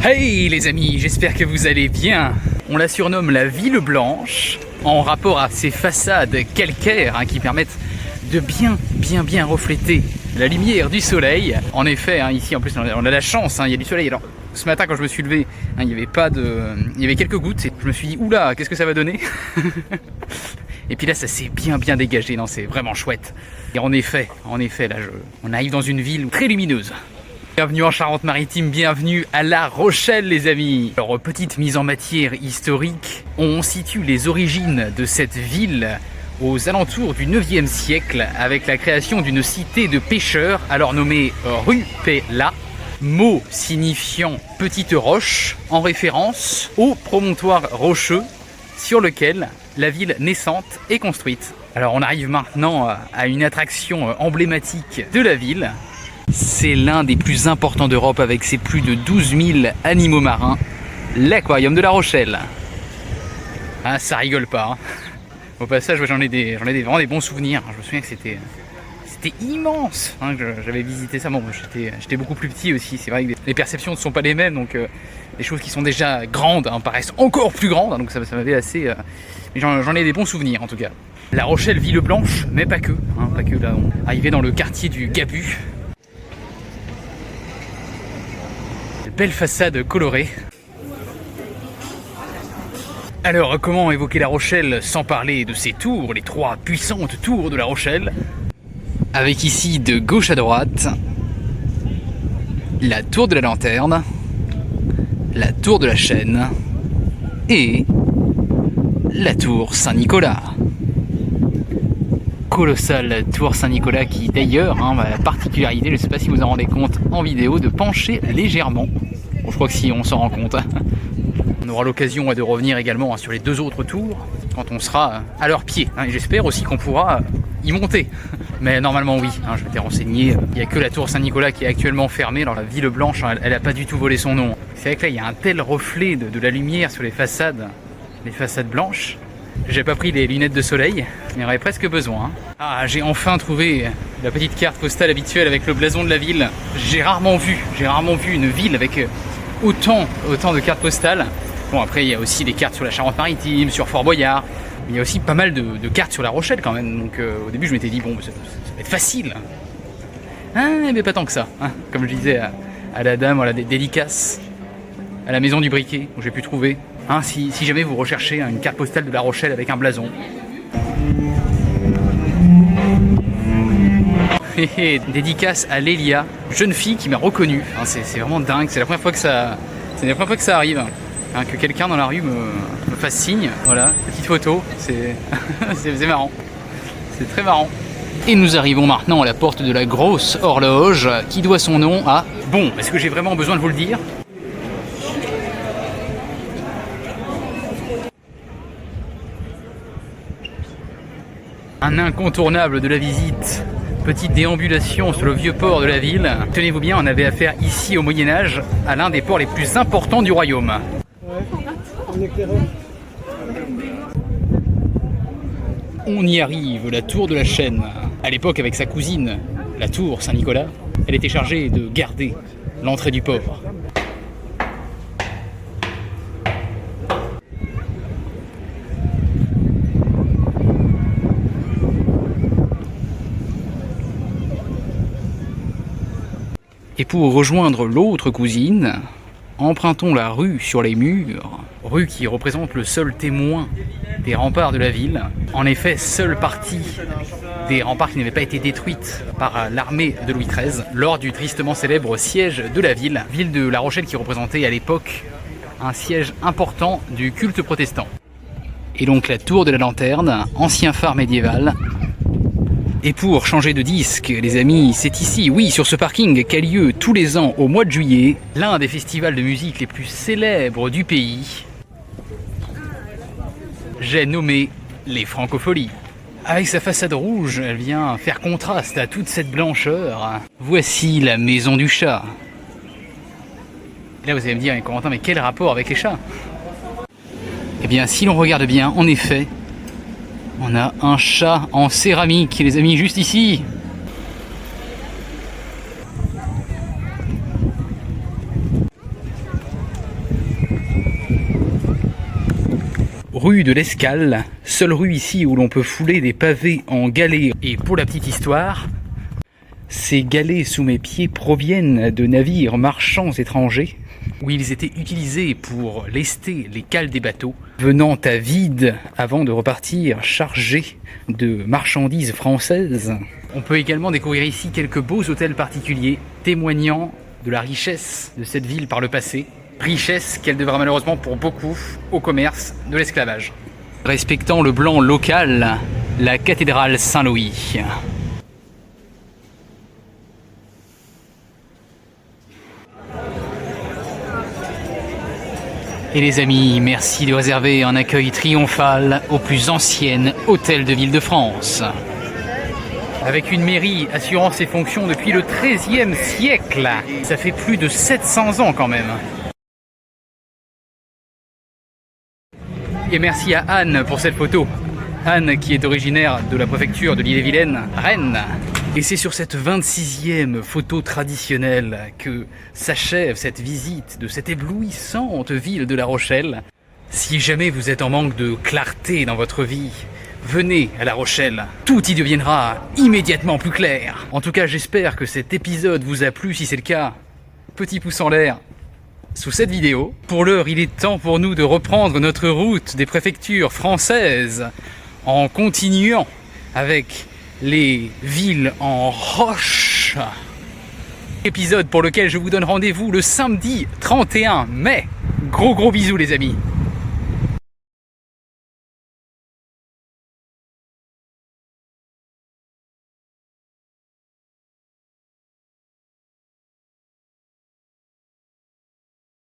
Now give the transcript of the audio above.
Hey les amis, j'espère que vous allez bien. On la surnomme la Ville Blanche en rapport à ses façades calcaires qui permettent de bien refléter la lumière du soleil. En effet, ici en plus on a la chance, il y a du soleil. Alors ce matin quand je me suis levé, il y avait quelques gouttes et je me suis dit oula, qu'est-ce que ça va donner? Et puis là ça s'est bien dégagé, non c'est vraiment chouette. Et en effet là on arrive dans une ville très lumineuse. Bienvenue en Charente-Maritime, bienvenue à La Rochelle les amis. Alors petite mise en matière historique, on situe les origines de cette ville aux alentours du 9e siècle avec la création d'une cité de pêcheurs alors nommée Rue Pella, mot signifiant petite roche en référence au promontoire rocheux sur lequel la ville naissante est construite. Alors on arrive maintenant à une attraction emblématique de la ville. C'est l'un des plus importants d'Europe avec ses plus de 12 000 animaux marins, l'aquarium de La Rochelle. Ah, ça rigole pas. Au passage, j'en ai vraiment des bons souvenirs. Je me souviens que c'était immense que j'avais visité ça. Bon, j'étais beaucoup plus petit aussi. C'est vrai que les perceptions ne sont pas les mêmes, donc les choses qui sont déjà grandes paraissent encore plus grandes. Donc ça m'avait assez... mais j'en ai des bons souvenirs en tout cas. La Rochelle, ville blanche, mais pas que. Pas que là, on arrivait dans le quartier du Gabu. Belle façade colorée. Alors, comment évoquer La Rochelle sans parler de ses tours, les 3 puissantes tours de La Rochelle? Avec ici, de gauche à droite, la tour de la Lanterne, la tour de la Chaîne et la tour Saint-Nicolas. Colossale tour Saint-Nicolas qui d'ailleurs a la particularité, je ne sais pas si vous en rendez compte en vidéo, de pencher légèrement. Bon, je crois que si on s'en rend compte. On aura l'occasion de revenir également sur les 2 autres tours quand on sera à leur pied. Et j'espère aussi qu'on pourra y monter. Mais normalement oui, je m'étais renseigné. Il n'y a que la tour Saint-Nicolas qui est actuellement fermée. Alors la Ville Blanche, elle n'a pas du tout volé son nom. C'est vrai que là, il y a un tel reflet de la lumière sur les façades blanches. J'ai pas pris les lunettes de soleil, mais il y aurait presque besoin. Ah, j'ai enfin trouvé la petite carte postale habituelle avec le blason de la ville. J'ai rarement vu une ville avec autant de cartes postales. Bon, après il y a aussi des cartes sur la Charente-Maritime, sur Fort Boyard. Il y a aussi pas mal de cartes sur La Rochelle quand même. Donc au début je m'étais dit bon, ça va être facile. Mais pas tant que ça. Comme je disais à la dame, voilà, des dédicaces à la maison du briquet où j'ai pu trouver. Si jamais vous recherchez une carte postale de La Rochelle avec un blason. Dédicace à Lélia, jeune fille qui m'a reconnu. C'est vraiment dingue, c'est la première fois que ça arrive. Que quelqu'un dans la rue me fasse signe. Voilà, petite photo, c'est marrant. C'est très marrant. Et nous arrivons maintenant à la porte de la grosse horloge qui doit son nom à... Bon, est-ce que j'ai vraiment besoin de vous le dire ? Un incontournable de la visite, petite déambulation sur le vieux port de la ville. Tenez-vous bien, on avait affaire ici au Moyen-Âge à l'un des ports les plus importants du royaume. On y arrive, la tour de la Chaîne. À l'époque, avec sa cousine, la tour Saint-Nicolas, elle était chargée de garder l'entrée du port. Et pour rejoindre l'autre cousine, empruntons la rue sur les murs, rue qui représente le seul témoin des remparts de la ville. En effet, seule partie des remparts qui n'avaient pas été détruites par l'armée de Louis XIII lors du tristement célèbre siège de la ville de La Rochelle qui représentait à l'époque un siège important du culte protestant. Et donc la tour de la Lanterne, ancien phare médiéval. Et pour changer de disque, les amis, c'est ici, oui, sur ce parking qu'a lieu tous les ans au mois de juillet, l'un des festivals de musique les plus célèbres du pays. J'ai nommé les Francopholies. Avec sa façade rouge, elle vient faire contraste à toute cette blancheur. Voici la maison du chat. Et là vous allez me dire, Corentin, mais quel rapport avec les chats? Eh bien, si l'on regarde bien, en effet, on a un chat en céramique, les amis, juste ici. rue de l'Escale, seule rue ici où l'on peut fouler des pavés en galets. Et pour la petite histoire, ces galets sous mes pieds proviennent de navires marchands étrangers où ils étaient utilisés pour lester les cales des bateaux, venant à vide avant de repartir chargés de marchandises françaises. On peut également découvrir ici quelques beaux hôtels particuliers, témoignant de la richesse de cette ville par le passé, richesse qu'elle devra malheureusement pour beaucoup au commerce de l'esclavage. Respectant le blanc local, la cathédrale Saint-Louis. Et les amis, merci de réserver un accueil triomphal au plus ancien hôtel de Ville-de-France. Avec une mairie assurant ses fonctions depuis le XIIIe siècle. Ça fait plus de 700 ans quand même. Et merci à Anne pour cette photo. Anne qui est originaire de la préfecture de l'Ille-et-Vilaine, Rennes. Et c'est sur cette 26e photo traditionnelle que s'achève cette visite de cette éblouissante ville de La Rochelle. Si jamais vous êtes en manque de clarté dans votre vie, venez à La Rochelle. Tout y deviendra immédiatement plus clair. En tout cas, j'espère que cet épisode vous a plu. Si c'est le cas, petit pouce en l'air sous cette vidéo. Pour l'heure, il est temps pour nous de reprendre notre route des préfectures françaises en continuant avec les villes en roche. Épisode pour lequel je vous donne rendez-vous le samedi 31 mai. Gros bisous les amis.